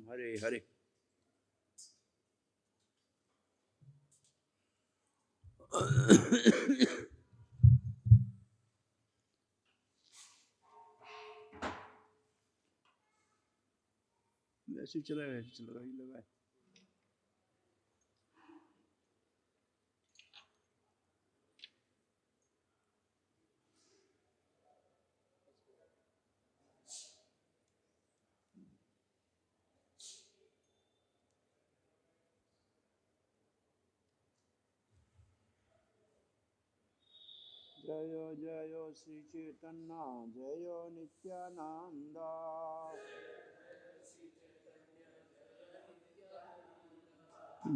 Hare Hare. वैसे चला गया ही लगा है. Jayo Jayo Sri Chaitanya Jayo Nityananda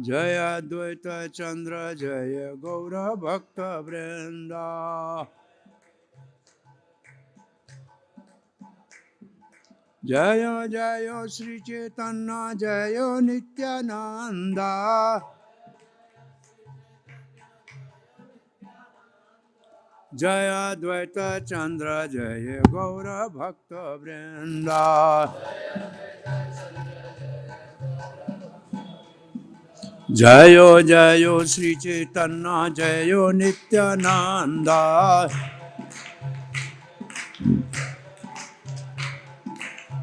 Jaya Advaita Chandra Jaya Gaura Bhakta Vrinda Jayo Jayo Sri Chaitanya Jayo Nityananda Jaya Advaita Chandra Jaya Gaura Bhakta Vrinda Jayo Jayo Sri Chaitanya Jayo Nityananda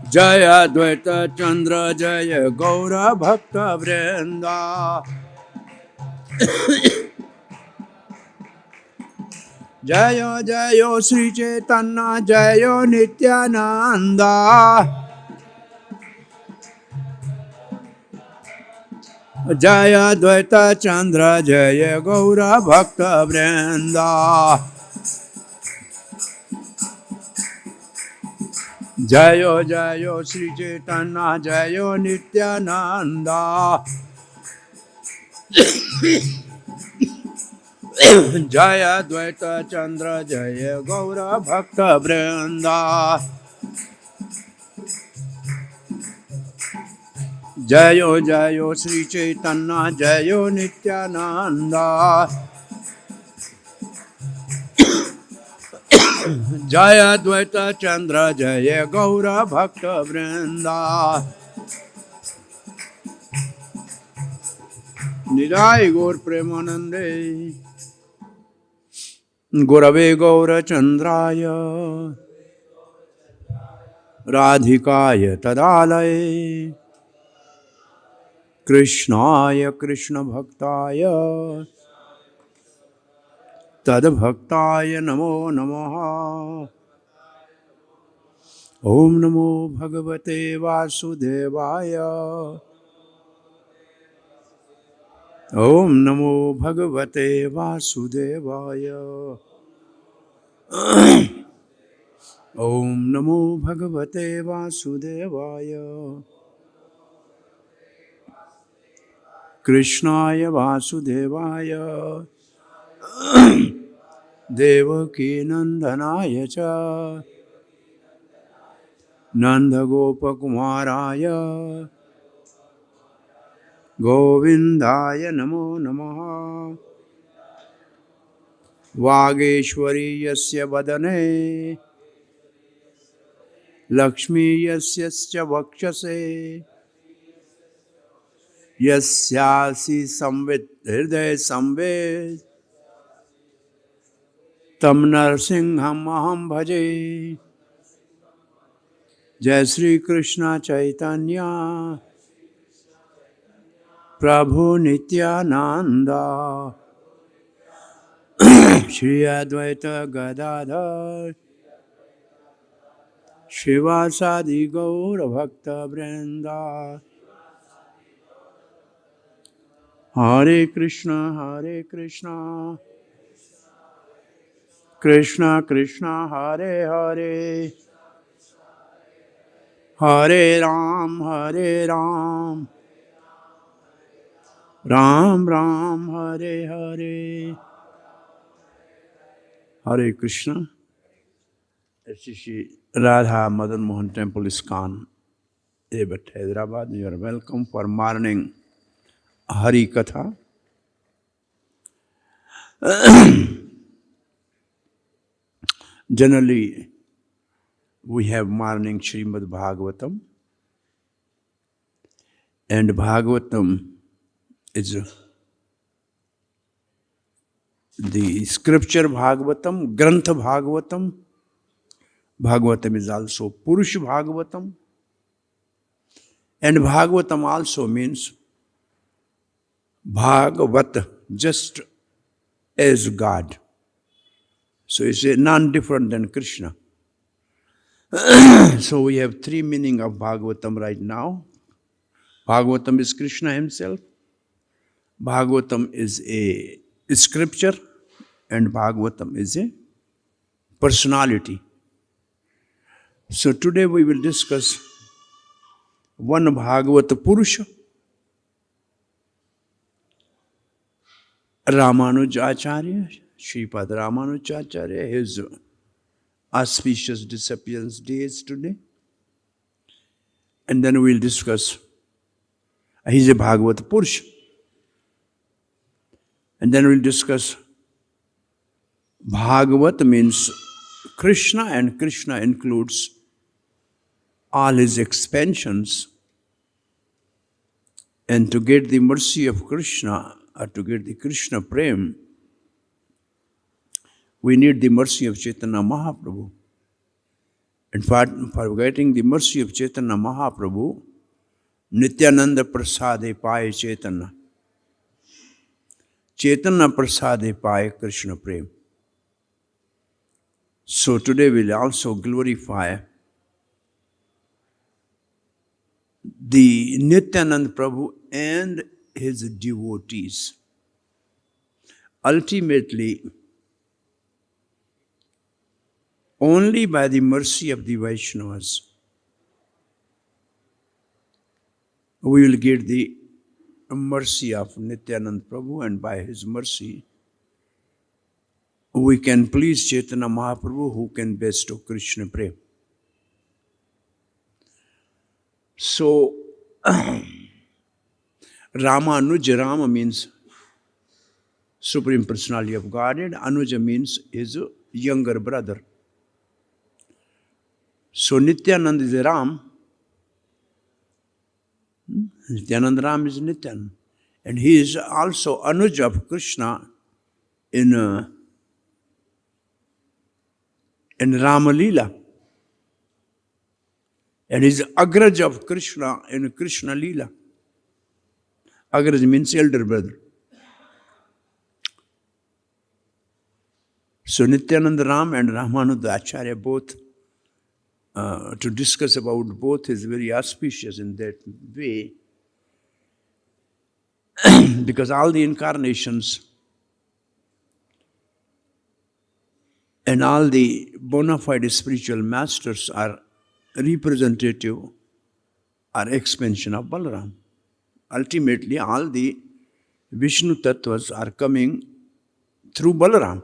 Jaya Advaita Chandra Jaya Gaura Bhakta Vrinda Jayo Jayo Sri Chaitanya Jayo Nityananda Jaya Advaita Chandra Jaya Gaura Bhakta Vrinda Jayo Jayo Sri Chaitanya Jayo Nityananda Jaya Advaita Chandra Jaya Gaura Bhakta Vrinda Jayo Jayo Sri Chaitanya Jayo Nityananda Jaya Advaita Chandra Jaya Gaura Bhakta Vrinda Nidai Gaur Premanande Gurave Gaura Chandraya Radhikaya Tadalaya Krishnaya Krishna Bhaktaya Tad Bhaktaya Namo Namaha Om Namo Bhagavate Vasudevaya Om Namo Bhagavate Vasudevaya Om Namo Bhagavate Vasudevaya Krishnaya Vasudevaya Devaki Nandanaya Cha Nanda Gopakumaraya Govindaya Namo Namaha Vageshwari Yasya Vadane Lakshmi Yasyasya Vakshase Yasyasi Samvit Hriday Samved Tam Narsingham Aham Bhaje Jai Sri Krishna Chaitanya Prabhu Nityananda Shri Advaita Gadadhar Shivasadi Gaura Bhakta Vrinda Hare Krishna Krishna Krishna Hare Hare Hare Ram Ram Ram Hare Hare Hare Krishna. Shri Radha Madan Mohan Temple Iskcon, Hyderabad. You are welcome for morning Hari Katha. Generally, we have morning Srimad Bhagavatam. And Bhagavatam is the scripture Bhagavatam, Grantha Bhagavatam. Bhagavatam is also Purush Bhagavatam. And Bhagavatam also means Bhagavat, just as God. So it's none different than Krishna. So we have three meanings of Bhagavatam right now. Bhagavatam is Krishna himself. Bhagavatam is a scripture. And Bhagavatam is a personality. So today we will discuss one Bhagavata Purusha, Ramanujacharya, Sripad Ramanujacharya, his auspicious disappearance days today. And then we'll discuss, he's a Bhagavata Purusha. And then we'll discuss Bhagavat means Krishna, and Krishna includes all his expansions. And to get the mercy of Krishna, or to get the Krishna Prem, we need the mercy of Chaitanya Mahaprabhu. And for getting the mercy of Chaitanya Mahaprabhu, Nityananda Prasade Paye Chaitanya. Chaitanya Prasade Paye Krishna Prem. So today we'll also glorify the Nityananda Prabhu and his devotees. Ultimately, only by the mercy of the Vaishnavas, we will get the mercy of Nityananda Prabhu, and by his mercy, we can please Chaitanya Mahaprabhu, who can bestow Krishna Prem. So, Ramanuja, Rama means Supreme Personality of Godhead. Anuja means his younger brother. So, Nityananda is a Ram. Nityananda Ram is Nityan. And he is also Anuja of Krishna in Rama Leela. And he is Agraj of Krishna in Krishna Leela. Agraj means elder brother. So Nityananda Ram and Ramanuja Acharya both, to discuss about both is very auspicious in that way. Because all the incarnations and all the bona fide spiritual masters are representative or expansion of Balaram. Ultimately, all the Vishnu Tattvas are coming through Balaram.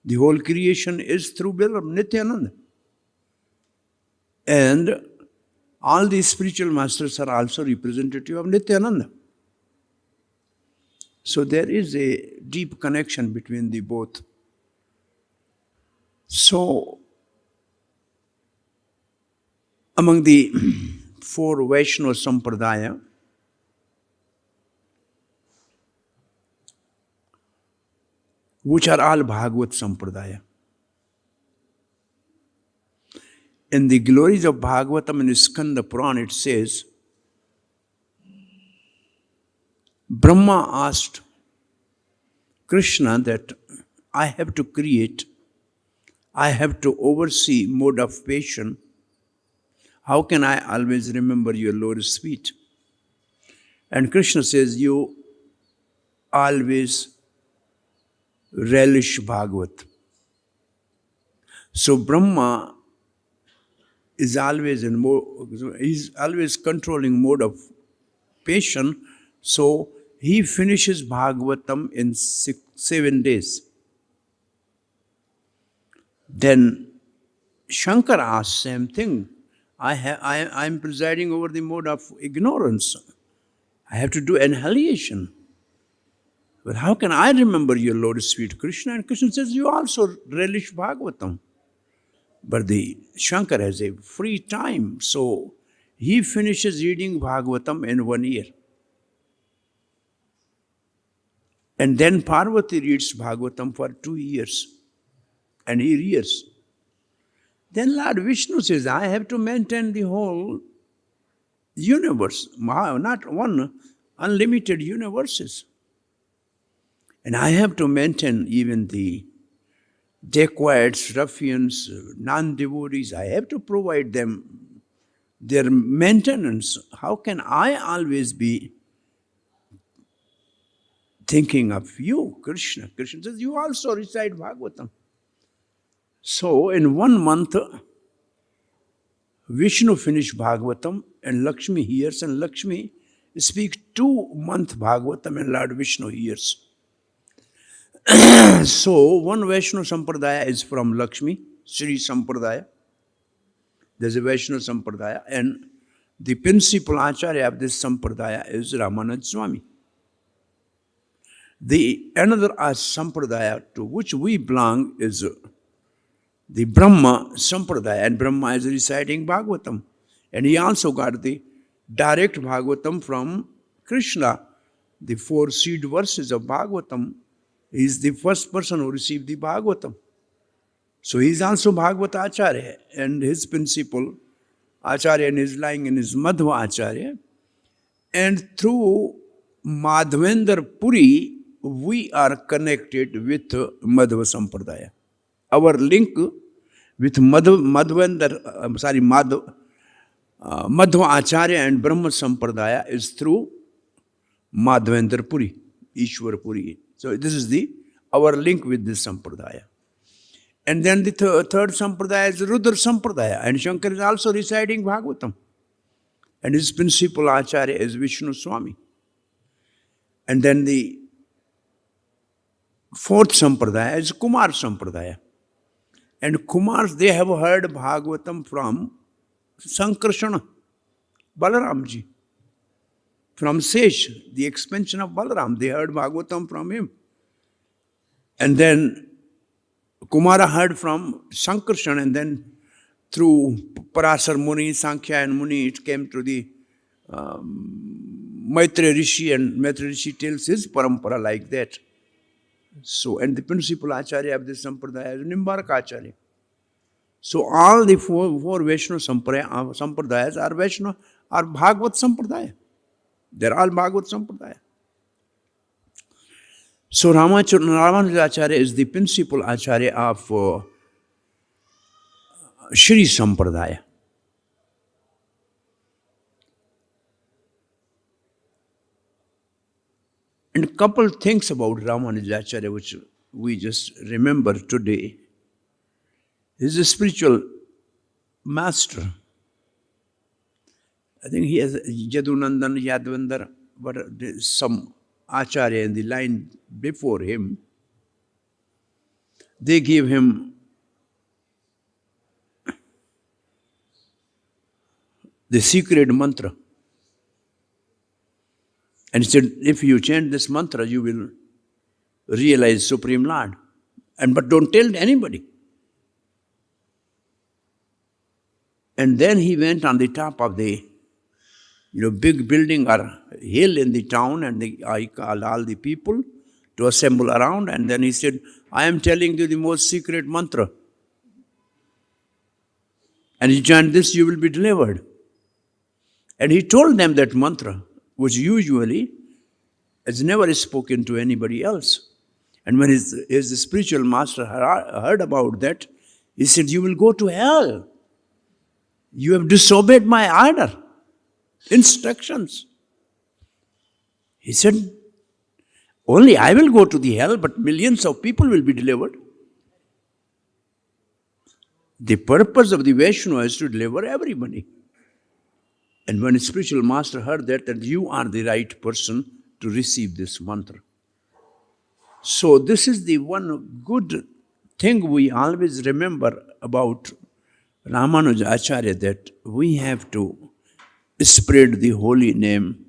The whole creation is through Balaram, Nityananda. And all the spiritual masters are also representative of Nityananda. So there is a deep connection between the both. So, among the four Vaishnava Sampradaya, which are all Bhagavat Sampradaya. In the glories of Bhagavatam and Skanda Puran, it says, Brahma asked Krishna that I have to create, I have to oversee mode of passion. How can I always remember your lotus feet? And Krishna says, you always relish Bhagavat. So Brahma is always in he's always controlling mode of passion. So he finishes Bhagavatam in 7 days. Then Shankara asks same thing. I'm presiding over the mode of ignorance. I have to do annihilation. But how can I remember your lotus feet, Krishna? And Krishna says, you also relish Bhagavatam. But the Shankara has a free time, so He finishes reading Bhagavatam in 1 year. And then Parvati reads Bhagavatam for 2 years. And he reads. Then Lord Vishnu says, I have to maintain the whole universe, not one, unlimited universes. And I have to maintain even the dacoits, ruffians, non-devotees. I have to provide them their maintenance. How can I always be thinking of you, Krishna? Krishna says, you also recite Bhagavatam. So in 1 month, Vishnu finished Bhagavatam and Lakshmi hears, and Lakshmi speaks 2 months Bhagavatam and Lord Vishnu hears. So one Vaishno Sampradaya is from Lakshmi, Sri Sampradaya. There's a Vaishno Sampradaya, and the principal Acharya of this Sampradaya is Ramanand Swami. The another Sampradaya to which we belong is the Brahma Sampradaya, and Brahma is reciting Bhagavatam. And he also got the direct Bhagavatam from Krishna. The 4 seed verses of Bhagavatam. He is the first person who received the Bhagavatam. So he is also Bhagavata Acharya, and his principal Acharya is lying in his Madhva Acharya. And through Madhavendra Puri, we are connected with Madhva Sampradaya. Our link with Madhva Acharya and Brahma Sampradaya is through Madhavendra Puri, Ishwar Puri. So this is our link with this Sampradaya. And then the third Sampradaya is Rudra Sampradaya, and Shankar is also reciting Bhagavatam. And his principal Acharya is Vishnu Swami. And then the 4th Sampradaya is Kumar Sampradaya. And Kumars, they have heard Bhagavatam from Sankarsana, Balaramji. From Sesh, the expansion of Balaram, they heard Bhagavatam from him. And then Kumara heard from Sankarsana, and then through Parasar Muni, Sankhya and Muni, it came to the Maitreya Rishi, and Maitreya Rishi tells his parampara like that. So, and the principal Acharya of this Sampradaya is Nimbarka Acharya. So all the four Vaishno Sampradayas are Vaishno, are Bhagavat Sampradaya. They're all Bhagavat Sampradaya. So Ramanujacharya Acharya is the principal Acharya of Shri Sampradaya. And a couple things about Ramanujacharya which we just remember today. He's a spiritual master. I think he has Yadunandan, Yadvandar, but there's some Acharya in the line before him. They gave him the secret mantra. And he said, if you chant this mantra, you will realize Supreme Lord. But don't tell anybody. And then he went on the top of the big building or hill in the town, and I called all the people to assemble around, and then he said, I am telling you the most secret mantra. And you chant this, you will be delivered. And he told them that mantra, which usually is never spoken to anybody else. And when his spiritual master heard about that, he said, you will go to hell. You have disobeyed my order, instructions. He said, only I will go to the hell, but millions of people will be delivered. The purpose of the Vaishnava is to deliver everybody. And when a spiritual master heard that you are the right person to receive this mantra. So this is the one good thing we always remember about Ramanuja Acharya, that we have to spread the holy name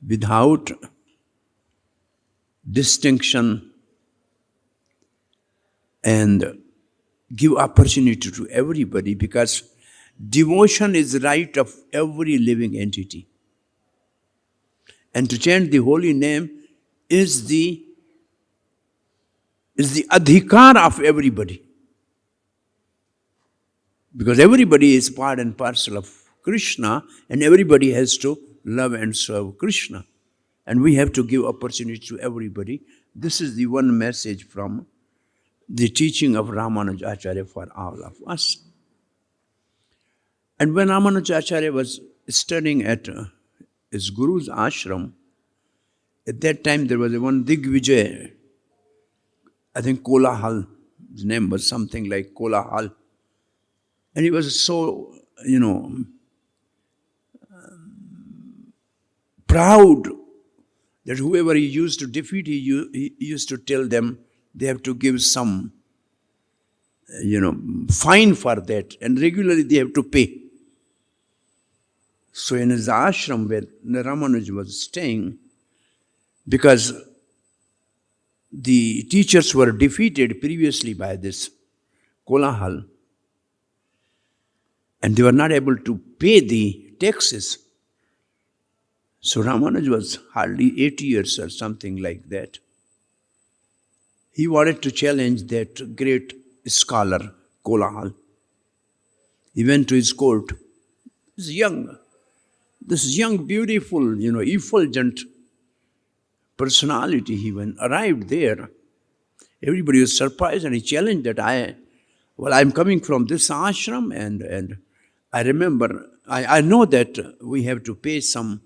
without distinction and give opportunity to everybody, because Devotion is the right of every living entity. And to chant the holy name is the adhikar of everybody. Because everybody is part and parcel of Krishna, and everybody has to love and serve Krishna. And we have to give opportunity to everybody. This is the one message from the teaching of Ramanujacharya for all of us. And when Ramanujacharya was studying at his guru's ashram, at that time there was one Digvijay, I think Kolahal, his name was something like Kolahal. And he was so, proud that whoever he used to defeat, he used to tell them they have to give some, fine for that. And regularly they have to pay. So in his ashram where Ramanuj was staying, because the teachers were defeated previously by this Kolahal, and they were not able to pay the taxes. So Ramanuj was hardly 80 years or something like that. He wanted to challenge that great scholar, Kolahal. He went to his court. This young, beautiful, effulgent personality, he arrived there. Everybody was surprised, and he challenged that I'm coming from this ashram, and I remember, I know that we have to pay some,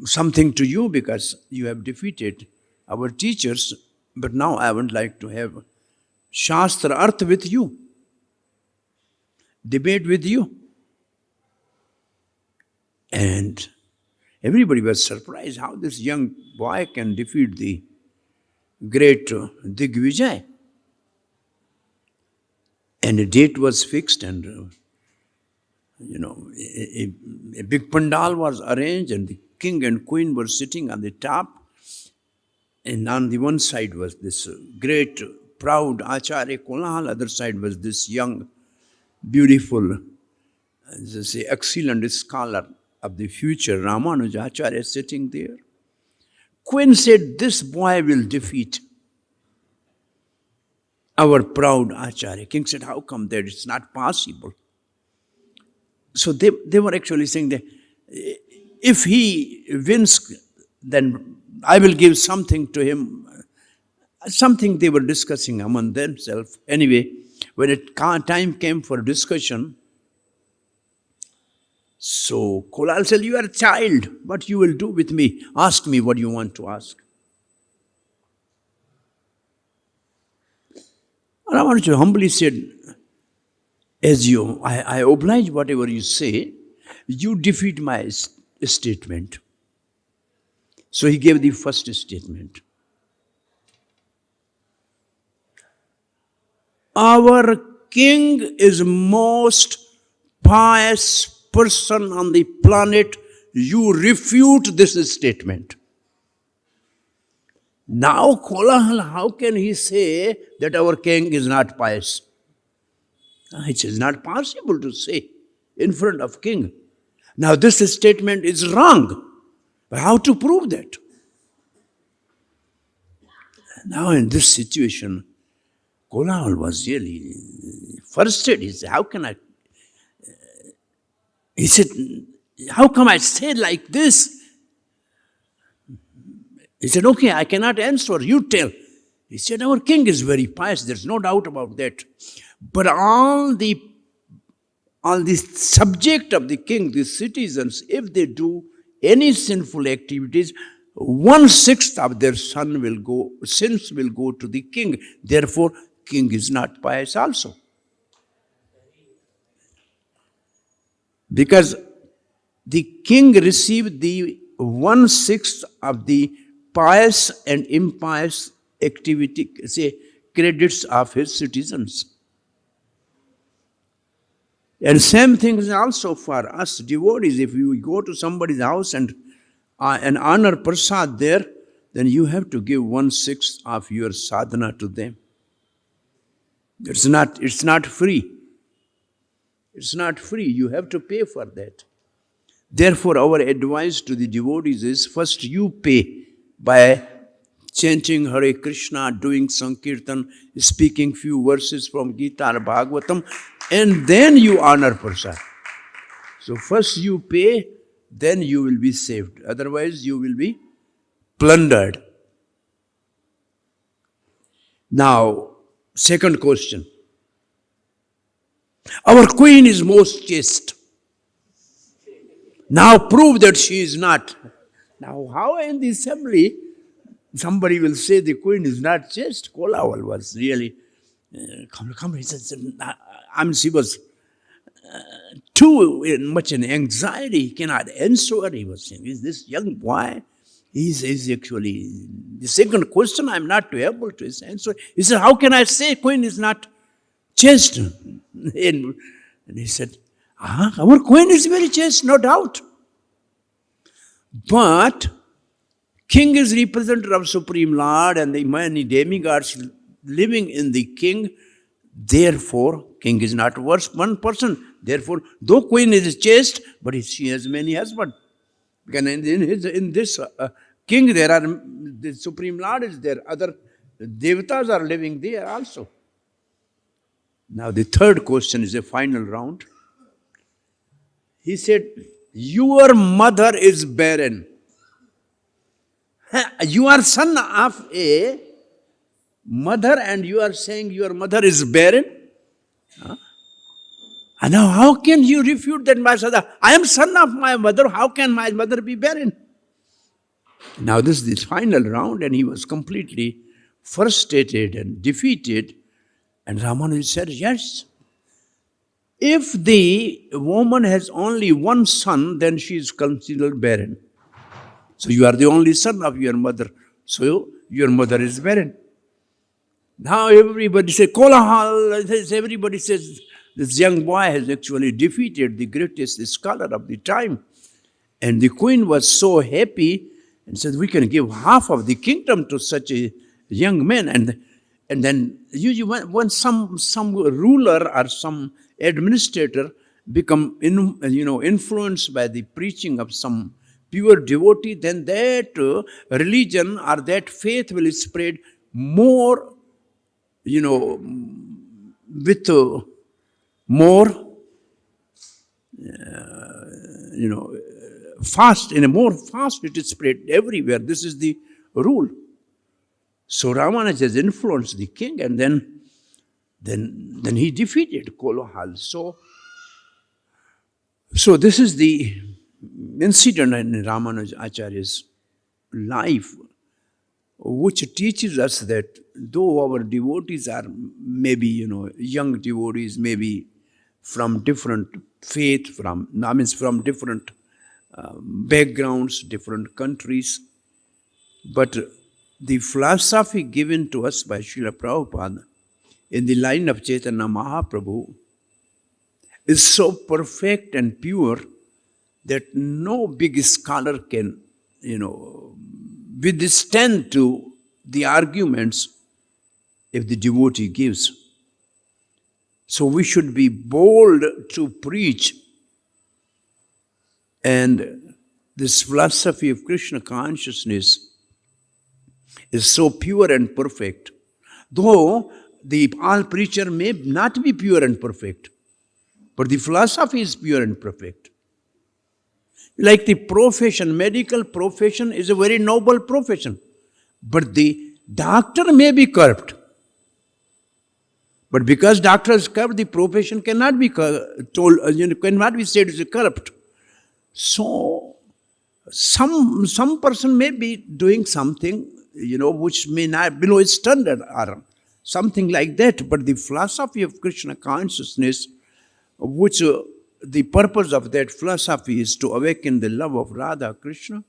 something to you because you have defeated our teachers, but now I would like to have Shastra Arth with you, debate with you. And everybody was surprised how this young boy can defeat the great Digvijay. And a date was fixed, and a big pandal was arranged, and the king and queen were sitting on the top. And on the one side was this great, proud Acharya Kolahal, other side was this young, beautiful, excellent scholar of the future, Ramanujacharya, sitting there. Queen said, this boy will defeat our proud Acharya. King said, how come that? It's not possible. So they were actually saying that if he wins, then I will give something to him. Something they were discussing among themselves. Anyway, when time came for discussion, so Kolahal said, you are a child. What you will do with me? Ask me what you want to ask. Ramanuja humbly said, I oblige whatever you say, you defeat my statement. So he gave the first statement. Our king is most pious person on the planet. You refute this statement. Now, Kolahal, how can he say that our king is not pious? It is not possible to say in front of king. Now, this statement is wrong. But how to prove that? Now, in this situation, Kolahal was really frustrated. He said, how can I? He said, how come I say like this? He said, okay, I cannot answer, you tell. He said, our king is very pious, there's no doubt about that. But all the subject of the king, the citizens, if they do any sinful activities, 1/6 of their sins will go to the king. Therefore, king is not pious also. Because the king received the 1/6 of the pious and impious activity, credits of his citizens. And same thing is also for us devotees. If you go to somebody's house and honor prasad there, then you have to give 1/6 of your sadhana to them. It's not free. It's not free. You have to pay for that. Therefore, our advice to the devotees is, first you pay by chanting Hare Krishna, doing Sankirtan, speaking few verses from Gita or Bhagavatam, and then you honor prasad. So first you pay, then you will be saved. Otherwise you will be plundered. Now, second question. Our queen is most chaste. Now prove that she is not. Now how in the assembly somebody will say the queen is not chaste? Kolawal was really, come, he says, she was too much in anxiety, he cannot answer. He was saying, is this young boy? He's actually, the second question I'm not able to answer. He said, how can I say queen is not chaste? And he said, our queen is very chaste, no doubt. But king is representative of Supreme Lord and the many demigods living in the king. Therefore, king is not worse one person. Therefore, though queen is chaste, but she has many husbands. Because in this king, there are the Supreme Lord is there. Other devatas are living there also. Now the third question is a final round. He said, your mother is barren. You are son of a mother and you are saying your mother is barren? And now how can you refute that, my son? I am son of my mother. How can my mother be barren? Now this is the final round and he was completely frustrated and defeated. And Ramanuja said, yes. If the woman has only one son, then she is considered barren. So you are the only son of your mother. So your mother is barren. Now everybody says, Kolahal, everybody says, this young boy has actually defeated the greatest scholar of the time. And the queen was so happy and said, we can give half of the kingdom to such a young man. And then when some ruler or some administrator become influenced by the preaching of some pure devotee, then that religion or that faith will spread more, with more, fast, in a more fast it is spread everywhere. This is the rule. So Ramanuja has influenced the king and then he defeated Kolohal. So this is the incident in Ramanuja Acharya's life, which teaches us that though our devotees are maybe, young devotees, maybe from different faith, from different backgrounds, different countries, but the philosophy given to us by Srila Prabhupada in the line of Chaitanya Mahaprabhu is so perfect and pure that no big scholar can, withstand to the arguments if the devotee gives. So we should be bold to preach. And this philosophy of Krishna consciousness is so pure and perfect. Though all preacher may not be pure and perfect, but the philosophy is pure and perfect. Like the profession, medical profession is a very noble profession, but the doctor may be corrupt. But because doctor is corrupt, the profession cannot be cannot be said is corrupt. So some person may be doing something, which may not below its standard or something like that. But the philosophy of Krishna consciousness, which the purpose of that philosophy is to awaken the love of Radha Krishna,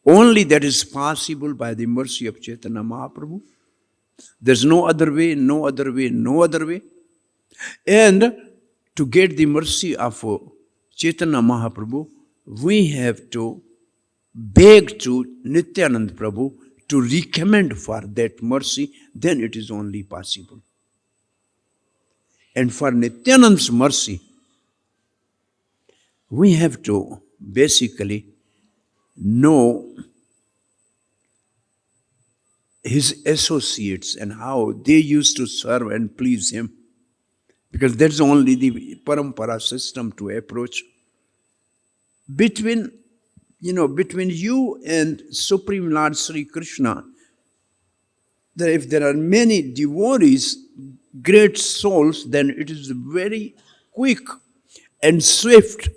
only that is possible by the mercy of Chaitanya Mahaprabhu. There's no other way, no other way, no other way. And to get the mercy of Chaitanya Mahaprabhu, we have to beg to Nityanand Prabhu to recommend for that mercy, then it is only possible. And for Nityananda's mercy, we have to basically know his associates and how they used to serve and please him. Because that's only the parampara system to approach. Between you and Supreme Lord Sri Krishna, if there are many devotees, great souls, then it is a very quick and swift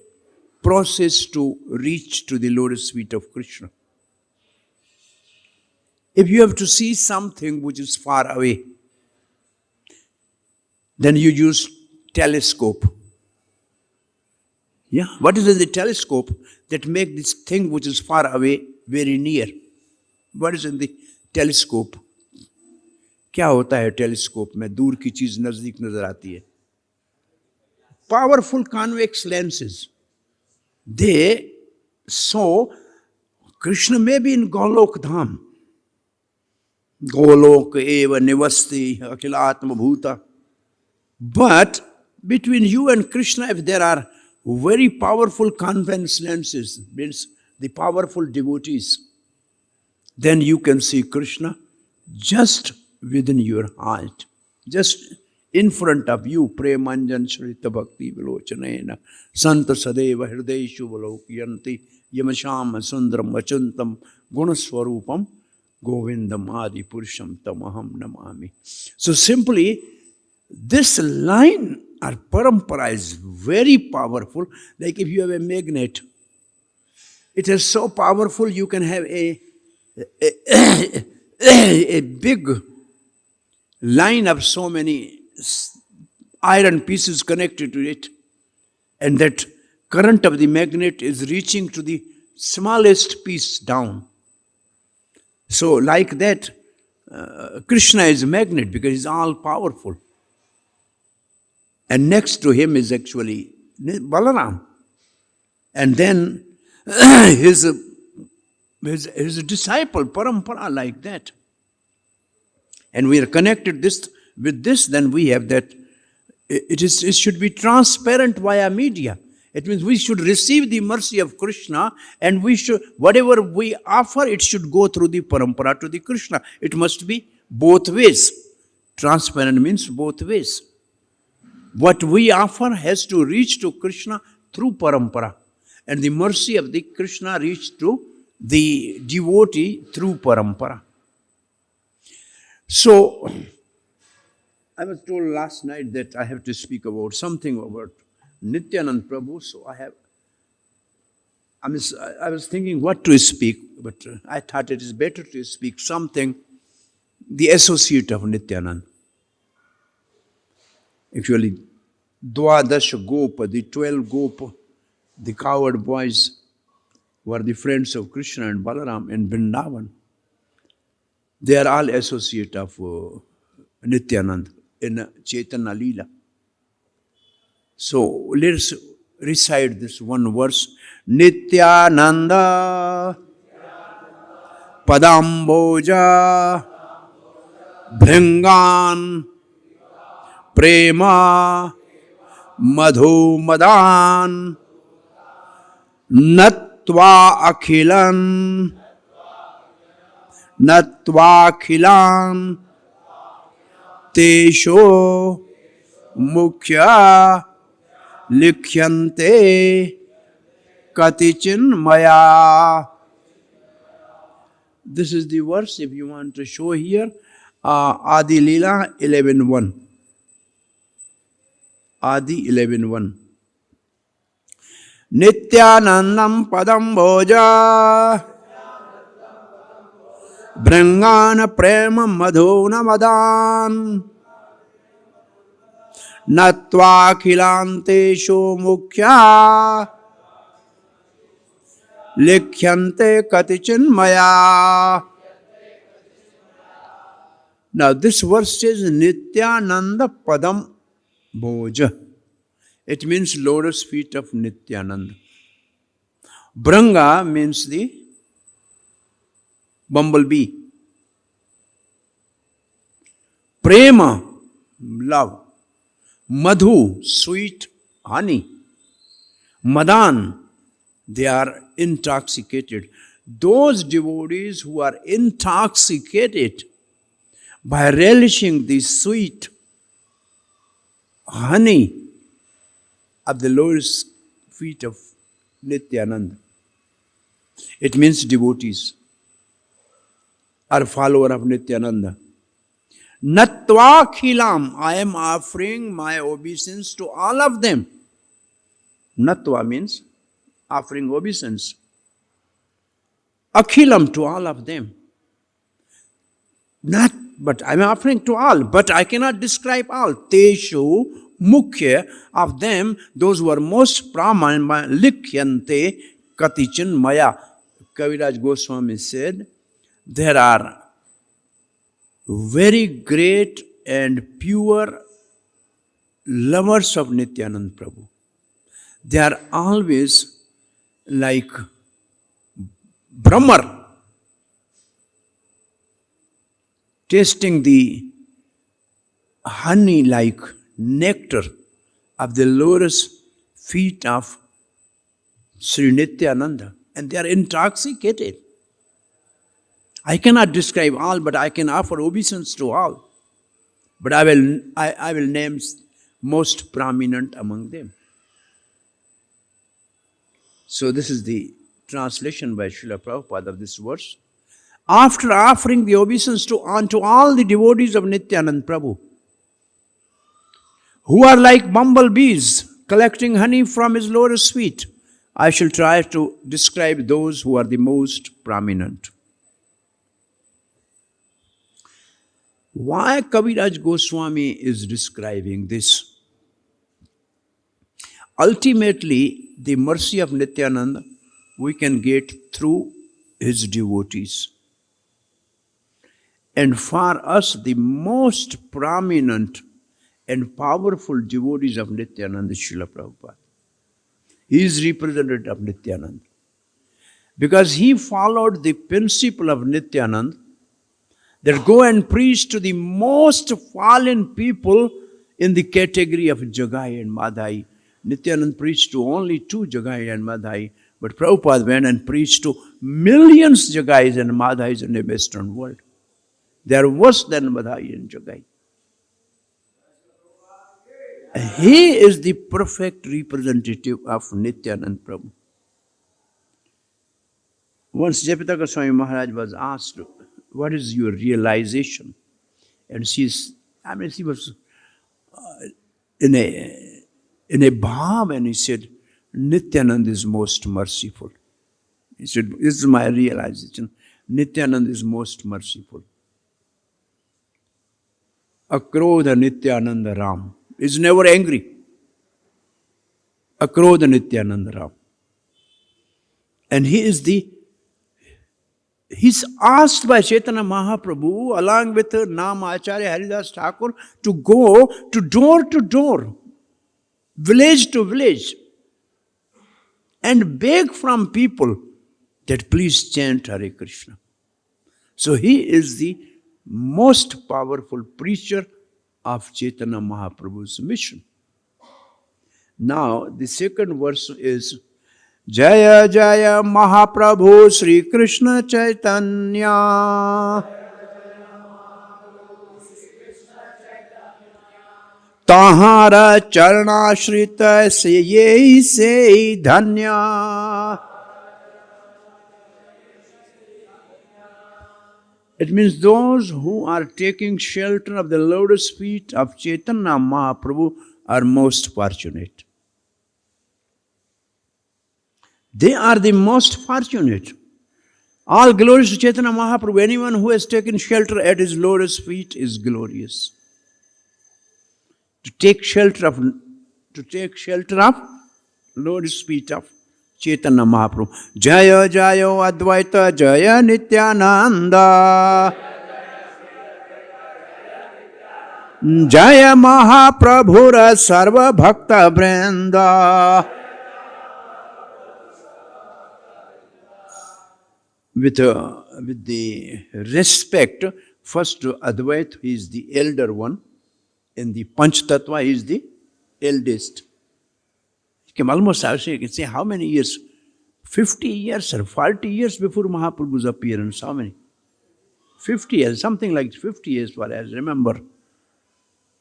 process to reach to the lotus feet of Krishna. If you have to see something which is far away, then you use telescope. Yeah, what is in the telescope that make this thing which is far away very near? What is in the telescope? क्या होता है telescope में? दूर की चीज नजदीक नजर आती है. Powerful convex lenses. They saw Krishna may be in Golok Dham. Golok eva nivasti akilatma bhuta. But between you and Krishna, if there are very powerful convex lenses, means the powerful devotees, then you can see Krishna just within your heart, just in front of you. Premanjan Shrita Bhakti Vilochanena Santa Sadeva Hrideshu Valokyanti Yamasham Sundram Vachantam Gunaswarupam Govindam Adi Purusham Tamaham Namami. So simply, this line or parampara is very powerful. Like if you have a magnet, it is so powerful you can have a big line of so many iron pieces connected to it, and that current of the magnet is reaching to the smallest piece down. So like that, Krishna is a magnet because he's all powerful. And next to him is actually Balaram. And then his disciple, parampara, like that. And we are connected with this, then we have that. It should be transparent via media. It means we should receive the mercy of Krishna, and we should, whatever we offer, it should go through the parampara to the Krishna. It must be both ways. Transparent means both ways. What we offer has to reach to Krishna through parampara, and the mercy of the Krishna reach to the devotee through parampara. So, I was told last night that I have to speak about something about Nityanand Prabhu. So I was thinking what to speak, but I thought it is better to speak something, the associate of Nityanand. Actually, Dwadash Gopa, the 12 Gopa, the coward boys, were the friends of Krishna and Balaram in Vrindavan. They are all associate of Nityanand in Chaitanya Leela. So let's recite this one verse. Nityananda Padamboja Bhringan Prema Madhu Madan Natva Akhilan Natvakilan Tesho Mukhya Likhyante Katichin Maya. This is the verse if you want to show here. Adi Leela 11.1. Adi 11.1. Nityanandam Padam Bhoja Bhrangana Prema Madhuna Madan Natva Khilantesho Mukhya Likhyante Katichin Maya. Now this verse says Nityananda Padam Bhoja. It means lotus feet of Nityananda. Branga means the bumblebee. Prema, love. Madhu, sweet honey. Madan, they are intoxicated. Those devotees who are intoxicated by relishing the sweet honey of the lotus feet of Nityananda. It means devotees or follower of Nityananda. Natva khilam, I am offering my obeisance to all of them. Natva means offering obeisance. Akhilam, to all of them. Not, but I am offering to all, but I cannot describe all. Teshu mukhya, of them, those who are most pramana, likhyante katichan maya. Kaviraj Goswami said, there are very great and pure lovers of Nityananda Prabhu. They are always like Brahmar, tasting the honey like nectar of the lotus feet of Sri Nityananda, and they are intoxicated. I cannot describe all, but I can offer obeisance to all. But I will name most prominent among them. So this is the translation by Srila Prabhupada of this verse. After offering the obeisance unto all the devotees of Nityananda Prabhu, who are like bumblebees collecting honey from his lotus feet, I shall try to describe those who are the most prominent. Why Kaviraj Goswami is describing this? Ultimately, the mercy of Nityananda we can get through his devotees. And for us, the most prominent and powerful devotees of Nityananda is Srila Prabhupada. He is representative of Nityananda. Because he followed the principle of Nityananda, that go and preach to the most fallen people in the category of Jagai and Madhai. Nityananda preached to only 2 Jagai and Madhai, but Prabhupada went and preached to millions Jagais and Madhais in the Western world. They are worse than Madhai and Jagai. He is the perfect representative of Nityananda Prabhu. Once Jayapataka Goswami Maharaj was asked, what is your realization? And she was in a bhav, and he said, Nityananda is most merciful. He said, this is my realization. Nityananda is most merciful. Akrodha Nityananda Ram is never angry. Akrodha Nityananda Ram. And he's asked by Chaitanya Mahaprabhu along with Nama Acharya Haridas Thakur to go to door, village to village, and beg from people that please chant Hare Krishna. So he is the most powerful preacher of Chaitanya Mahaprabhu's mission. Now, the second verse is Jaya Jaya Mahaprabhu Sri Krishna Chaitanya Tahara Charnashrita Se Ye Se Dhanya. It means those who are taking shelter of the lotus feet of Chaitanya Mahaprabhu are most fortunate. They are the most fortunate. All glories to Chaitanya Mahaprabhu. Anyone who has taken shelter at his lotus feet is glorious. To take shelter of lotus feet of Chaitanya Mahaprabhu. Jaya Jaya Advaita Jaya Nityananda. Jaya Mahaprabhura Sarva Bhakta Brenda. With the respect, first Advaita, he is the elder one. In the Panch Tattva, he is the eldest. He came almost, I can say, how many years? 50 years or 40 years before Mahaprabhu's appearance. How many? 50 years, something like 50 years, what I remember.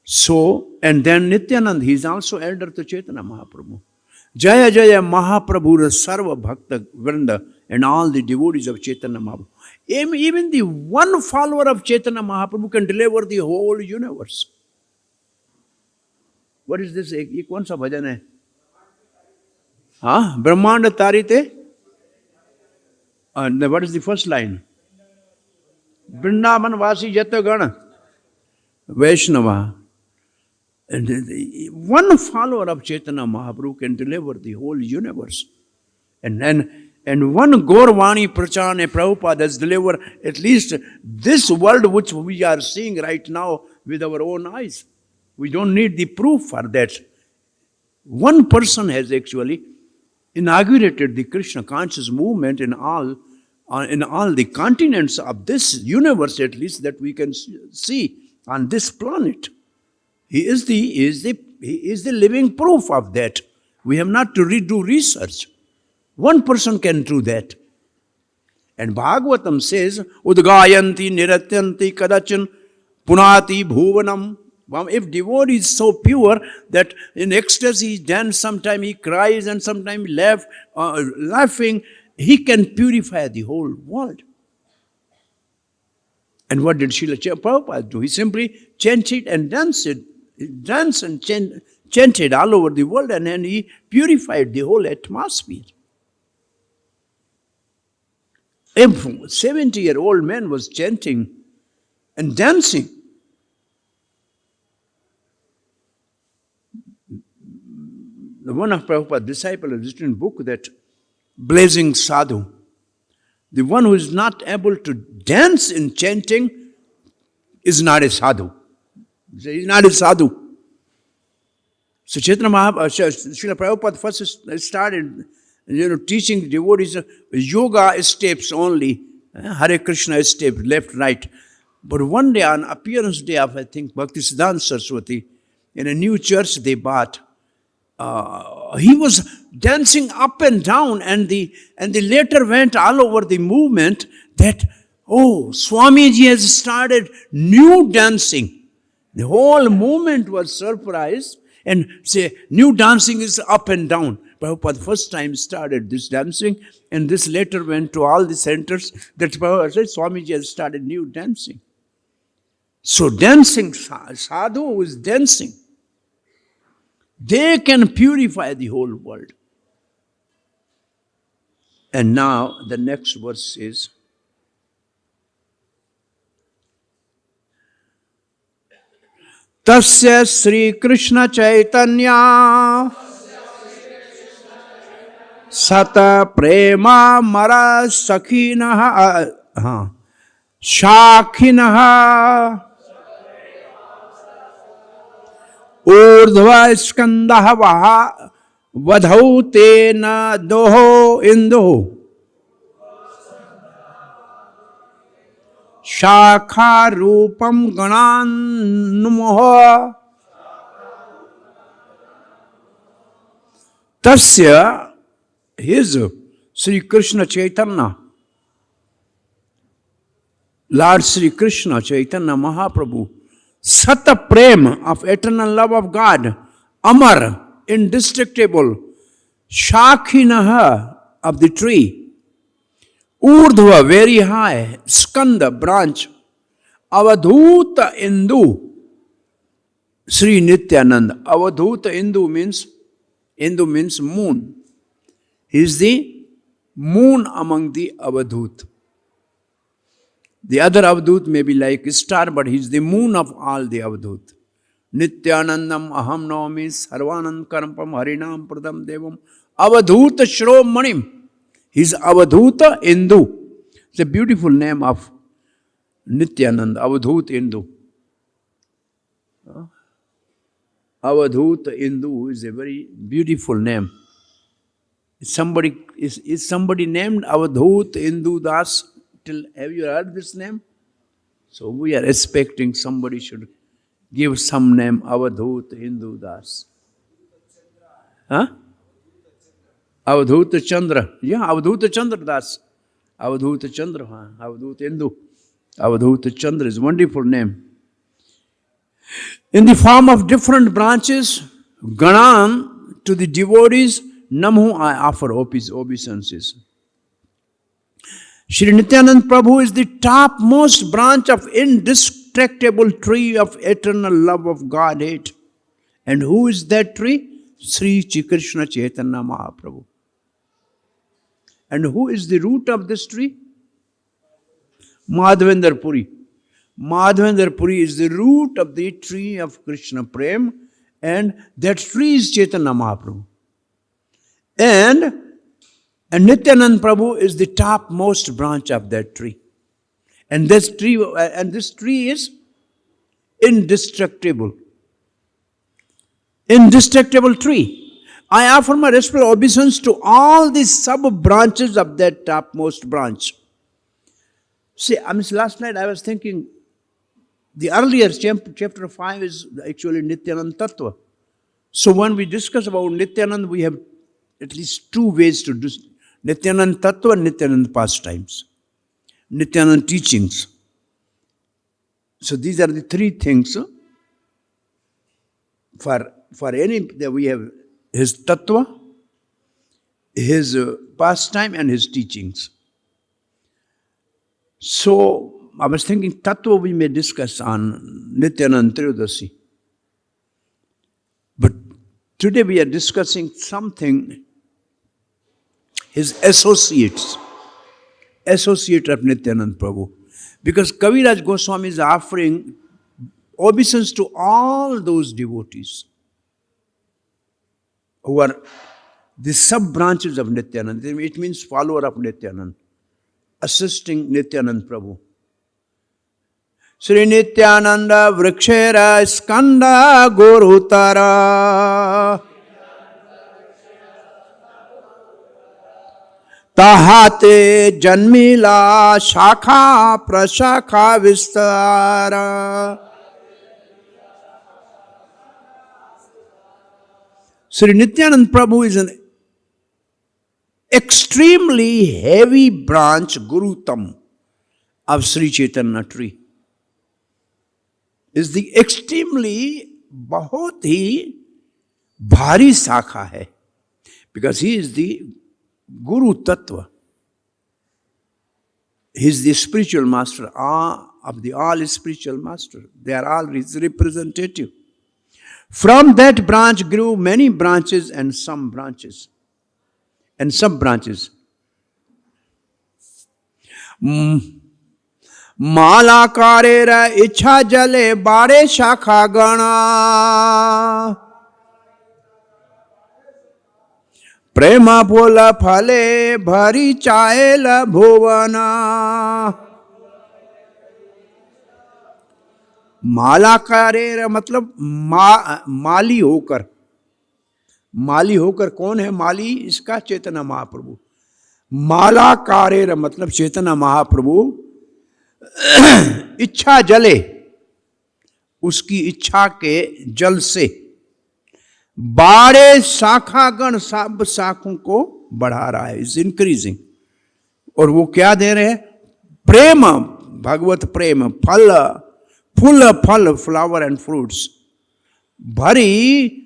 So, and then Nityanand, he is also elder to Chaitanya Mahaprabhu. Jaya Jaya Mahaprabhu Sarva Bhakta Vrinda and all the devotees of Chaitanya Mahaprabhu. Even the one follower of Chaitanya Mahaprabhu can deliver the whole universe. What is this? ये कौन सा भजन है? हाँ, ब्रह्मांड तारिते. And what is the first line? Vrindavan Vasi Jata Gana Vaishnava. And one follower of Chaitanya Mahaprabhu can deliver the whole universe. And one Gaurvani Prachane Prabhupada has delivered at least this world which we are seeing right now with our own eyes. We don't need the proof for that. One person has actually inaugurated the Krishna conscious movement in all the continents of this universe, at least that we can see on this planet. He is the living proof of that. We have not to redo research. One person can do that. And Bhagavatam says, Udgayanti niratyanti kadachan punati bhuvanam. If devotee is so pure that in ecstasy he dance, sometimes he cries and sometimes laughing, he can purify the whole world. And what did Srila Prabhupada do? He simply chanted and danced and chanted all over the world, and then he purified the whole atmosphere. A 70-year-old man was chanting and dancing. One of Prabhupada's disciples has written a book that Blazing Sadhu. The one who is not able to dance in chanting is not a sadhu. He is not a sadhu. So Chaitanya Mahaprabhu, Srila Prabhupada first started, teaching devotees yoga steps only, Hare Krishna steps, left, right. But one day, on appearance day of, I think, Bhaktisiddhanta Saraswati, in a new church they bought, he was dancing up and down, and the later went all over the movement that, oh, Swamiji has started new dancing. The whole movement was surprised and say, new dancing is up and down. Prabhupada first time started this dancing, and this later went to all the centers that Prabhupada said, Swamiji has started new dancing. So dancing, sadhu is dancing. They can purify the whole world. And now the next verse is, Tasya Sri Krishna Chaitanya Sata Prema Mara Sakhinaha Shakhinaha Urdhva Skandaha Vaha Vadhau Tena Doho Indu Shakha Rupam Ganan Numoha Tasya, his Sri Krishna Chaitanya, Lord Sri Krishna Chaitanya Mahaprabhu, Sata Prem of eternal love of God, Amar, indestructible, Shakhinaha of the tree, Urdhva, very high, Skanda, branch, Avadhuta Indu, Sri Nityananda. Avadhuta Indu means moon. He is the moon among the Avadhut. The other Avadhut may be like a star, but he is the moon of all the Avadhut. Nityanandam aham naumi sarvanand karampam harinam pradam devam Avadhuta Shromanim. He is Avadhuta Indu. It's a beautiful name of Nityananda, Avadhuta Indu. Avadhuta Indu is a very beautiful name. Is somebody named Avadhuta Indu Das? Have you heard this name? So we are expecting somebody should give some name, Avadhuta Indu Das. Huh? Avadhuta Chandra. Yeah, Avadhuta Chandra Das. Avadhuta Chandra. Avadhuta Hindu. Avadhuta Chandra is a wonderful name. In the form of different branches, Ganan to the devotees, Namhu I offer obeisances. Shri Nityanand Prabhu is the topmost branch of indestructible tree of eternal love of Godhead. And who is that tree? Sri Krishna Chaitanya Mahaprabhu. And who is the root of this tree? Madhavendra Puri. Madhavendra Puri is the root of the tree of Krishna Prem, and that tree is Chaitanya Mahaprabhu. And Nityanand Prabhu is the topmost branch of that tree. And this tree is indestructible. Indestructible tree. I offer my respectful obeisance to all the sub-branches of that topmost branch. See, last night I was thinking, the earlier chapter 5 is actually Nityanand Tattva. So when we discuss about Nityanand, we have at least two ways to do Nityanand Tattva and Nityanand pastimes. Nityanand teachings. So these are the three things. For any, that we have his Tattva, his pastime and his teachings. So I was thinking Tattva we may discuss on Nityanand Triyodasi. But today we are discussing something, his associate of Nityanand Prabhu. Because Kaviraj Goswami is offering obeisance to all those devotees who are the sub-branches of Nityanand. It means follower of Nityanand, assisting Nityanand Prabhu. Sri Nityananda Vrikshera Skanda Gurutara Tahate Janmila Shakha Prashakha Vistara. Sri Nityanand Prabhu is an extremely heavy branch, Gurutam, of Sri Chaitanya tree. Is the extremely, बहुत ही भारी शाखा है. Because he is the Guru Tattva. He is the spiritual master of the all spiritual master. They are all his representative. From that branch grew many branches and some branches. And sub-branches. Malakarera ichha jale bare shakha gana prema pula phale bhari chaela bhuvana. मालाकारेर मतलब माली होकर. माली होकर कौन है माली? इसका चैतन्य महाप्रभु. मालाकारेर मतलब चैतन्य महाप्रभु इच्छा जले, उसकी इच्छा के जल से बारे शाखागण सब शाखों को बढ़ा रहा है, इज इंक्रीजिंग. और वो क्या दे रहे हैं? प्रेम, भगवत प्रेम, फल, फूल फल, फ्लावर एंड फ्रूट्स, भरी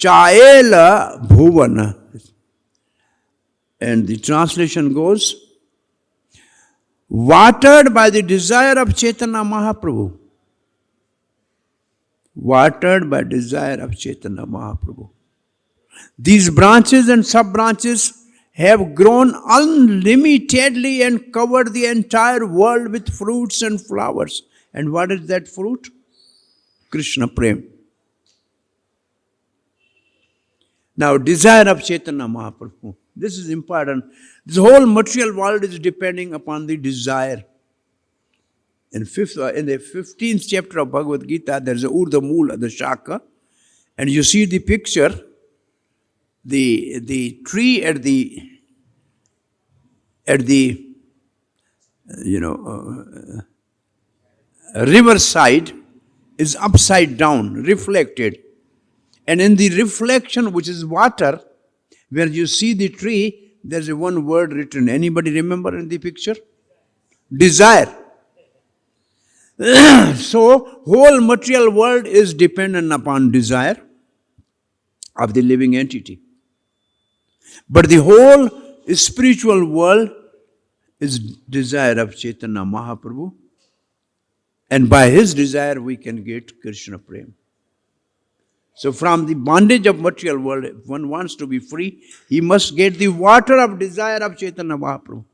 Chail bhuvan. And the translation goes, watered by the desire of Chaitanya Mahaprabhu. Watered by desire of Chaitanya Mahaprabhu. These branches and sub-branches have grown unlimitedly and covered the entire world with fruits and flowers. And what is that fruit? Krishna Prem. Now, desire of Chaitanya Mahaprabhu. This is important. This whole material world is depending upon the desire. In the 15th chapter of Bhagavad Gita, there is a Urdhva Mula, the Shaka, and you see the picture, the tree at the riverside is upside down, reflected. And in the reflection, which is water, where you see the tree, there's a one word written. Anybody remember in the picture? Desire. So, whole material world is dependent upon desire of the living entity. But the whole spiritual world is desire of Chaitanya Mahaprabhu. And by his desire, we can get Krishna Prem. So from the bondage of material world, if one wants to be free, he must get the water of desire of Chaitanya Mahaprabhu.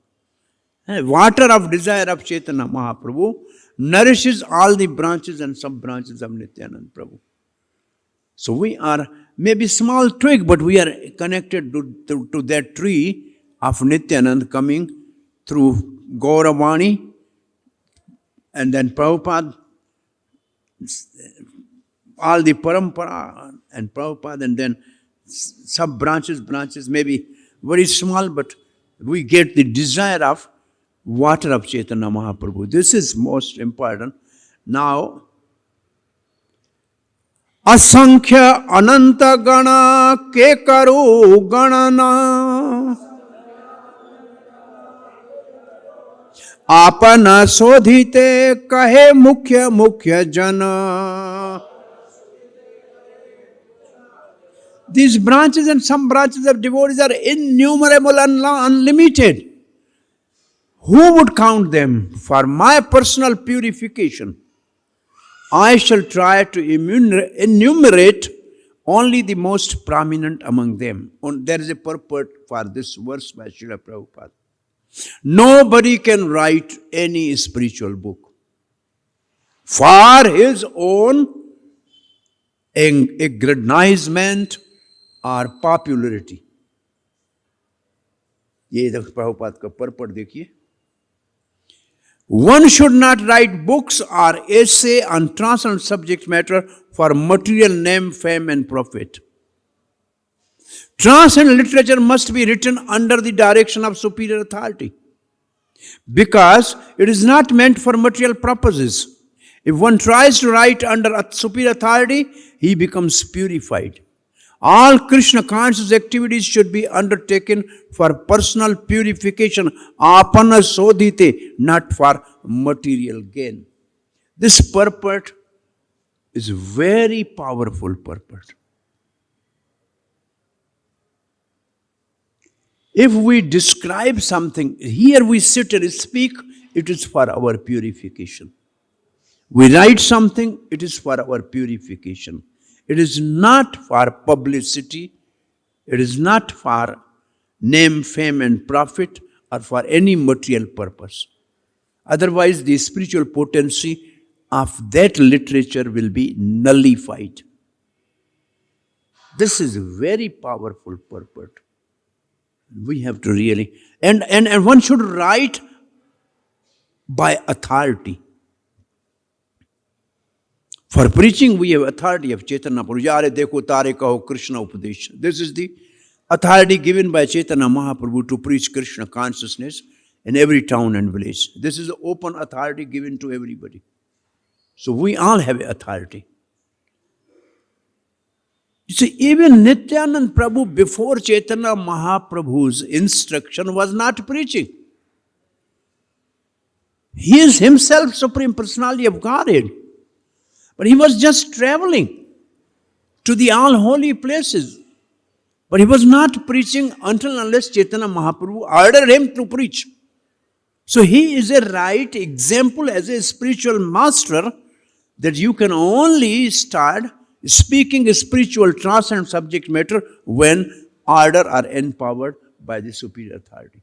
Water of desire of Chaitanya Mahaprabhu nourishes all the branches and sub-branches of Nityananda Prabhu. So we are maybe small twig, but we are connected to that tree of Nityananda coming through Gauravani and then Prabhupada, all the parampara and Prabhupada, and then sub-branches, maybe very small, but we get the desire of water of Chaitanya Mahaprabhu. This is most important. Now, Asankhya Ananta Gana Kekaru Ganana Apana Sodhite Kahe Mukhya Jana. These branches and some branches of devotees are innumerable and unlimited. Who would count them? For my personal purification, I shall try to enumerate only the most prominent among them. There is a purport for this verse by Srila Prabhupada. Nobody can write any spiritual book for his own aggrandizement or popularity. ये प्रभुपाद का purport देखिए. One should not write books or essay on transcendental subject matter for material name, fame and profit. Transcendental literature must be written under the direction of superior authority, because it is not meant for material purposes. If one tries to write under a superior authority, he becomes purified. All Krishna conscious activities should be undertaken for personal purification, apana sodhite, not for material gain. This purport is very powerful purport. If we describe something, here we sit and speak, it is for our purification. We write something, it is for our purification. It is not for publicity, it is not for name, fame and profit or for any material purpose. Otherwise, the spiritual potency of that literature will be nullified. This is a very powerful purport. We have to really, and one should write by authority. For preaching, we have authority of Chaitanya Prabhu. Yare dekho tare kaho Krishna Upadesh. This is the authority given by Chaitanya Mahaprabhu to preach Krishna consciousness in every town and village. This is open authority given to everybody. So we all have authority. You see, even Nityananda Prabhu before Chaitanya Mahaprabhu's instruction was not preaching. He is himself Supreme Personality of Godhead. But he was just traveling to the all holy places. But he was not preaching until unless Chaitanya Mahaprabhu ordered him to preach. So he is a right example as a spiritual master that you can only start speaking spiritual transcendent subject matter when ordered or empowered by the superior authority.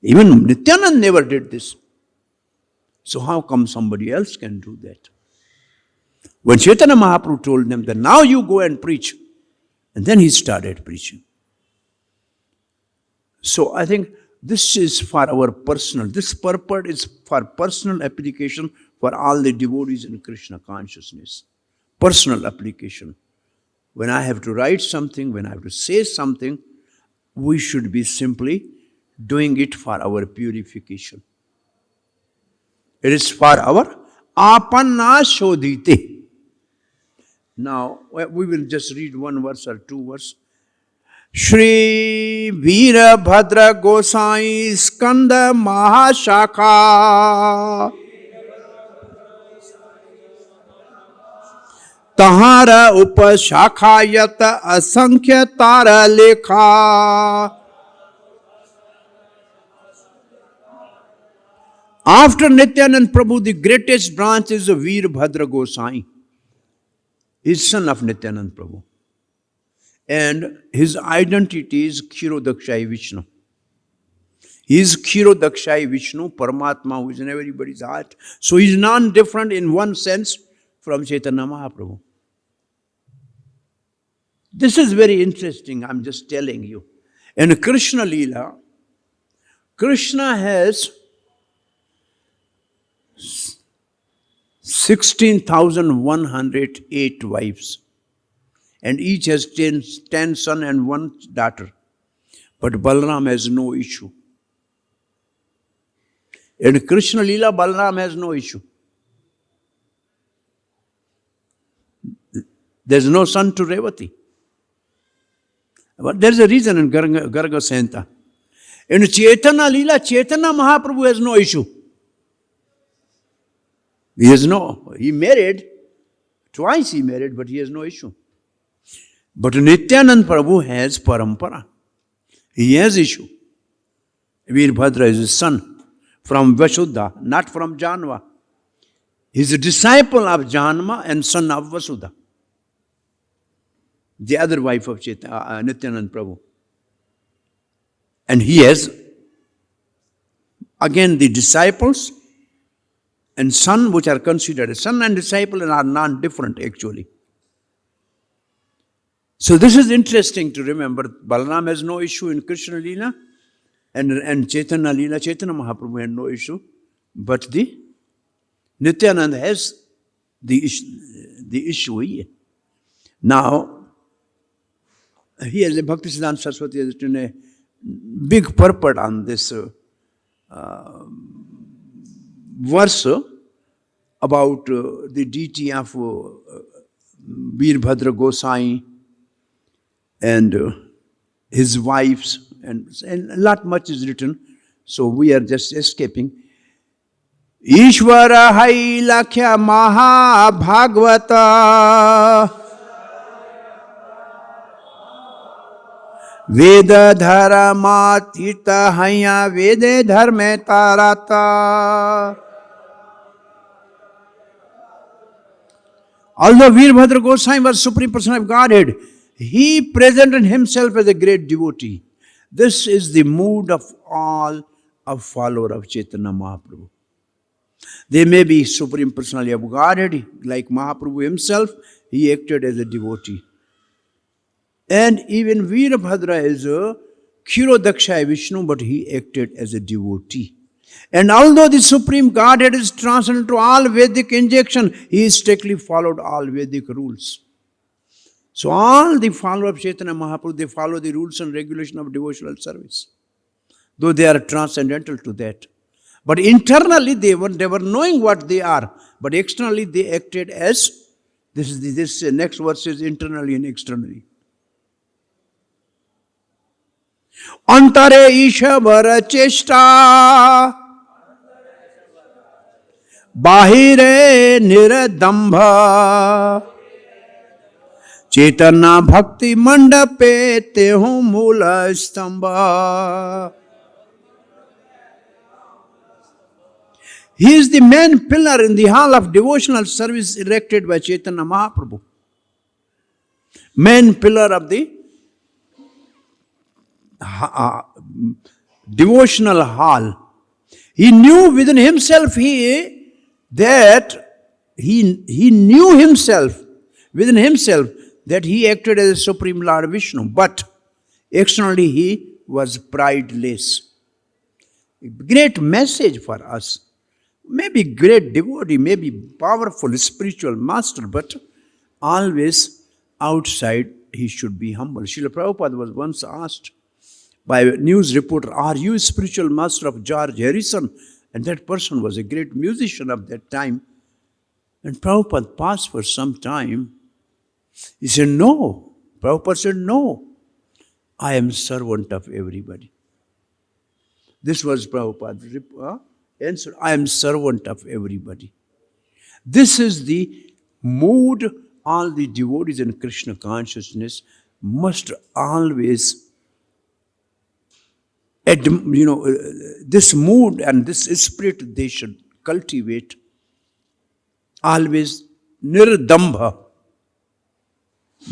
Even Nityananda never did this. So how come somebody else can do that? When Chaitanya Mahaprabhu told them that now you go and preach, and then he started preaching. So I think this is for our personal, this purport is for personal application for all the devotees in Krishna consciousness. Personal application. When I have to write something, when I have to say something, we should be simply doing it for our purification. It is for our apana shodhite. Now, we will just read one verse or two verses. Shri Veerbhadra Gosai Skanda Mahashakha Tahara Upashakayata Asankhya Tara Lekha. After Nityanand Prabhu, the greatest branch is Veerbhadra Gosai. He is son of Nityanand Prabhu. And his identity is Kshirodakshai Vishnu. He is Kshirodakshai Vishnu, Paramatma, who is in everybody's heart. So he is non-different in one sense from Chaitanya Mahaprabhu. This is very interesting, I'm just telling you. In Krishna Leela, Krishna has 16,108 wives. And each has 10 sons and 1 daughter. But Balaram has no issue. In Krishna Leela, Balaram has no issue. There's no son to Revati. But there's a reason in Garga Santa. In Chaitanya Leela, Chaitanya Mahaprabhu has no issue. He married, twice he married, but he has no issue. But Nityanand Prabhu has parampara. He has issue. Veerbhadra is his son from Vasudha, not from Janva. He is a disciple of Janma and son of Vasudha, the other wife of Nityanand Prabhu. And he has, again, the disciples and son, which are considered son and disciple and are non-different actually. So this is interesting to remember. Balaram has no issue in Krishna Leela, and Chaitanya Leela, Chaitanya Mahaprabhu had no issue. But the Nityananda has the issue here. Now, he has a Bhaktisiddhanta Saraswati has written a big purport on this verse about the deity of Veerbhadra Gosai and his wives, and a lot much is written, so we are just escaping. Ishvara hai lakhya maha bhagavata Veda dharma tirtha haya vede dharme tarata. Although Veerbhadra Gosai was Supreme Person of Godhead, he presented himself as a great devotee. This is the mood of all a follower of Chaitanya Mahaprabhu. They may be Supreme Personality of Godhead, like Mahaprabhu himself, he acted as a devotee. And even Veerbhadra is a Kshirodakshai Vishnu, but he acted as a devotee. And although the Supreme Godhead is transcendent to all Vedic injection, he strictly followed all Vedic rules. So all the followers of Chaitanya Mahaprabhu, they follow the rules and regulation of devotional service, though they are transcendental to that. But internally they were knowing what they are, but externally they acted as, this next verse is internally and externally. Antare Ishavara Cheshta Bahire Niradambha Chaitanya Bhakti Mandape Tehu Mula Stamba. He is the main pillar in the hall of devotional service erected by Chaitanya Mahaprabhu. Main pillar of the devotional hall. He knew within himself that he knew himself within himself that he acted as a Supreme Lord Vishnu, but externally he was prideless. A great message for us. Maybe great devotee, maybe powerful spiritual master, but always outside he should be humble. Srila Prabhupada was once asked by a news reporter, "Are you a spiritual master of George Harrison?" And that person was a great musician of that time. And Prabhupada paused for some time He said, no. Prabhupada said, no. I am servant of everybody. This was Prabhupada's answer. I am servant of everybody. This is the mood all the devotees in Krishna consciousness must always, this mood and this spirit they should cultivate always. Nirdambha.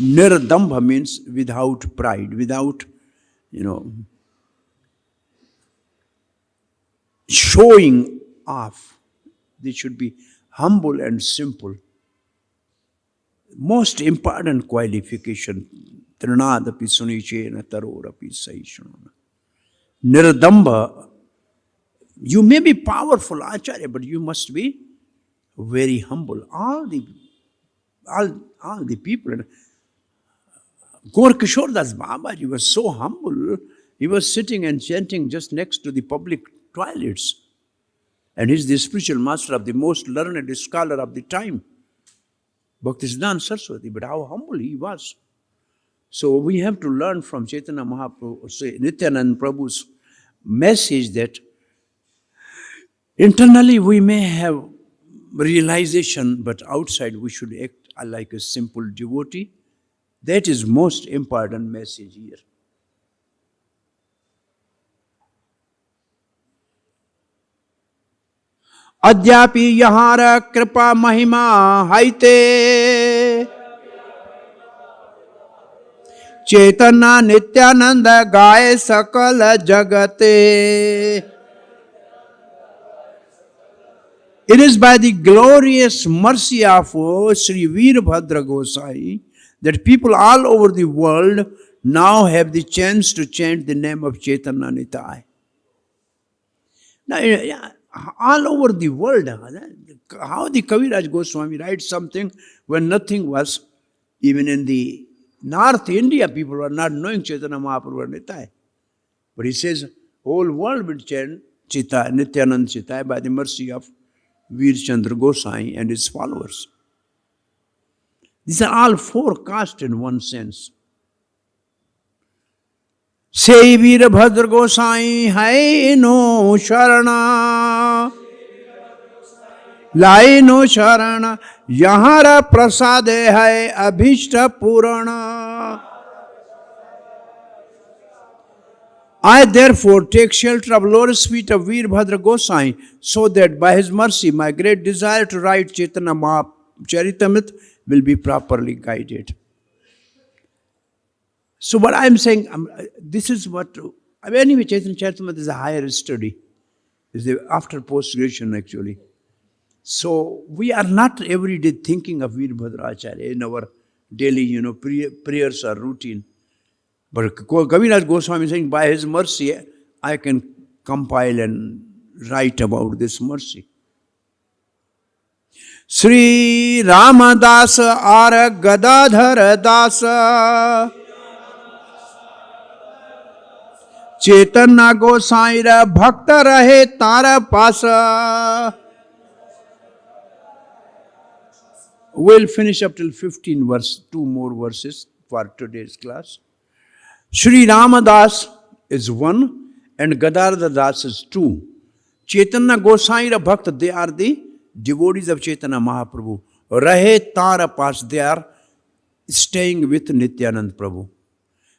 Nirdambha means without pride, without, showing off. They should be humble and simple. Most important qualification. Trinadapi sunichena tarorapi saishana. Nirdambha. You may be powerful acharya, but you must be very humble. All the people. Gaur Kishore Das Babaji was so humble. He was sitting and chanting just next to the public toilets. And he's the spiritual master of the most learned scholar of the time, Bhaktisiddhanta Saraswati. But how humble he was. So we have to learn from Chaitanya Mahaprabhu, Nityananda Prabhu's message that internally we may have realization, but outside we should act like a simple devotee. That is most important message here. Adyapi yahara kripa mahima haite Chaitanya Nityananda gaye sakala jagate. It is by the glorious mercy of Sri Veerbhadra Gosai that people all over the world now have the chance to chant the name of Chaitanya Nitai. Now, all over the world, how the Kaviraj Goswami writes something when nothing was, even in the North India, people were not knowing Chaitanya Mahaprabhu Nitai. But he says, whole world will chant Nityanand Chitai by the mercy of Veer Chandra Gosai and his followers. These are all forecast in one sense. Say Veerbhadra Gosai hai no sharana, lai no sharana, yahara prasade hai abhishta purana. I therefore take shelter of lotus feet of Veerbhadra Gosai, so that by his mercy my great desire to write Chaitanya Charitamrita will be properly guided. So what I am saying, this is what, anyway, Chaitanya Charitamrita is a higher study. It's after post-graduation actually. So we are not every day thinking of Veerbhadra Acharya in our daily, prayers or routine. But Kaviraj Goswami is saying, by his mercy, I can compile and write about this mercy. Sri Ramadasa Ara Gadadhara Dasa Chaitanya Gosaira Bhakta Rahe Tara Pasa. We'll finish up till 15 verse, 2 more verses for today's class. Sri Ramadas is 1 and Gadadhara Das is 2. Chaitanya Gosaira Bhakta, they are the devotees of Chaitanya Mahaprabhu. Rahe Tara Pas, they are staying with Nityanand Prabhu.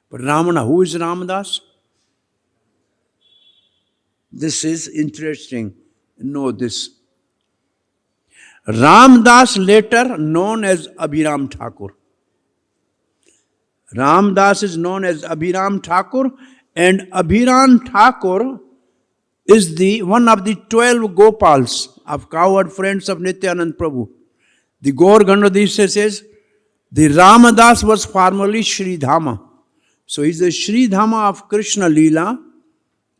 But Ramana, who is Ramadas? This is interesting. Know this. Ramdas, later known as Abhiram Thakur. Ramdas is known as Abhiram Thakur, and Abhiram Thakur is the one of the 12 Gopals of cowherd friends of Nityanand Prabhu. The Gaur Gandadisha says, the Ramadas was formerly Sri Dhama. So he's the Sri Dhama of Krishna Leela,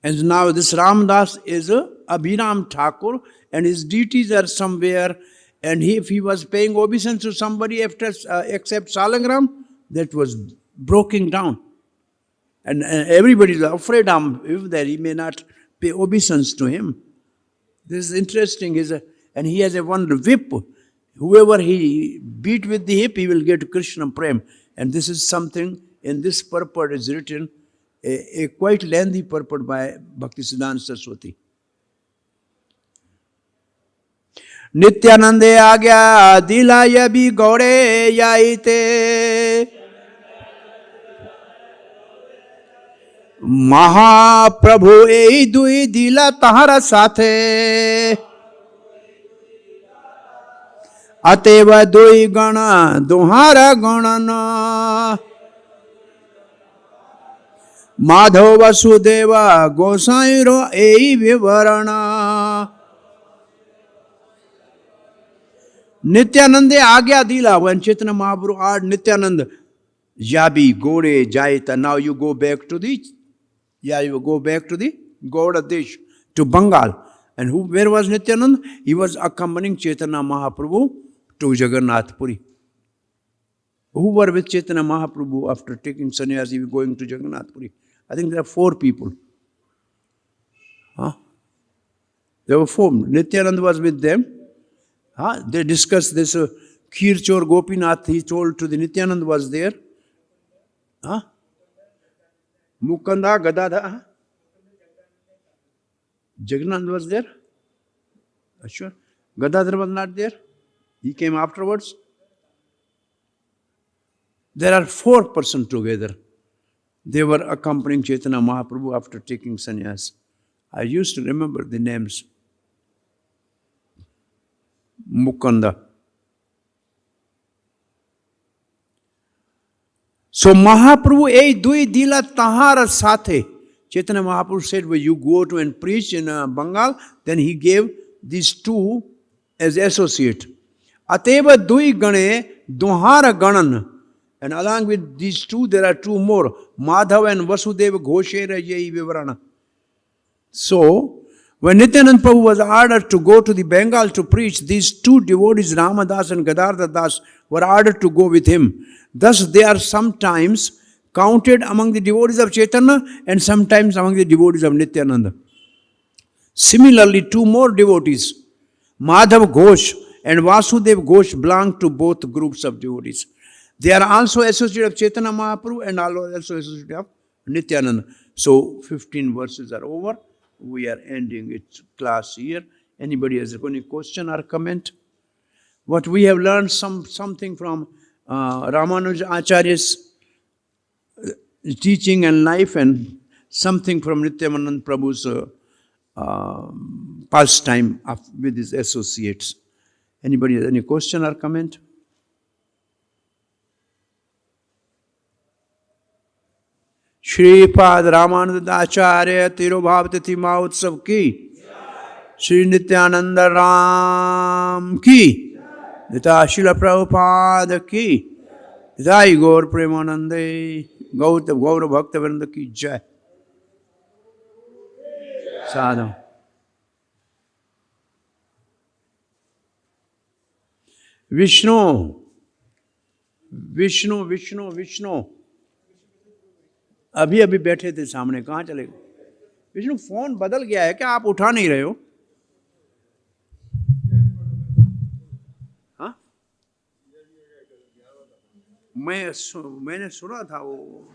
and now this Ramadas is Abhiram Thakur, and his deities are somewhere, and if he was paying obeisance to somebody except Salagram, that was broken down. And everybody is afraid of him that he may not pay obeisance to him. This is interesting. And he has a one whip whoever he beat with the hip, he will get Krishna Prem. And this is something, in this purport is written, a quite lengthy purport by Bhaktisiddhanta Saraswati. Nityanande agya dilaya bhi gaure yaite Mahaprabhu ei dui dila tahara sathe Ateva dui gana duhara ganana Madhava Vasudeva Gosairo ei vivarana Nityananda agya dila. When Chaitanya Mahaprabhu asked Nityananda, Yabi Gore Jaita, now you go back to the Gauda Desh, to Bengal. And where was Nityananda? He was accompanying Chaitanya Mahaprabhu to Jagannath Puri. Who were with Chaitanya Mahaprabhu after taking sannyasi going to Jagannath Puri? I think there are 4 people. There were 4. Nityananda was with them. They discussed this. Kirchor Gopinath, he told to the Nityananda was there. Mukanda Gadadha. Jagannath was there. Sure. Gadadhar was not there. He came afterwards. There are 4 persons together. They were accompanying Chaitanya Mahaprabhu after taking sannyas. I used to remember the names. Mukanda. So Mahaprabhu ei dui dila tahara sathe. Chaitanya Mahaprabhu said, when you go to and preach in Bengal, then he gave these 2 as associate. Ateva dui gane duhara ganan. And along with these 2, there are 2 more. Madhava and Vasudeva Ghoshera yei vivarana. So, when Nityananda Prabhu was ordered to go to the Bengal to preach, these 2 devotees, Ramadas and Gadadhar Das, were ordered to go with him. Thus, they are sometimes counted among the devotees of Chaitanya and sometimes among the devotees of Nityananda. Similarly, 2 more devotees, Madhav Ghosh and Vasudev Ghosh, belong to both groups of devotees. They are also associated of Chaitanya Mahaprabhu and also associated of Nityananda. So, 15 verses are over. We are ending its class here. Anybody has any question or comment? What we have learned something from Ramanuja Acharya's teaching and life, and something from Nityananda Prabhu's pastime with his associates. Anybody has any question or comment? Shripad Ramanand आचार्य तिरुभाव तिथि महोत्सव की, श्री नित्यानंद राम की, निताय श्रील प्रभुपाद की, निताय गौर प्रेमानंदे गौर भक्त वृंद की जय। साधु। विष्णु विष्णु विष्णु विष्णु अभी अभी बैठे थे सामने, कहाँ चले गए? विष्णु, फोन बदल गया है क्या? आप उठा नहीं रहे हो? हाँ, मैंने सुना था वो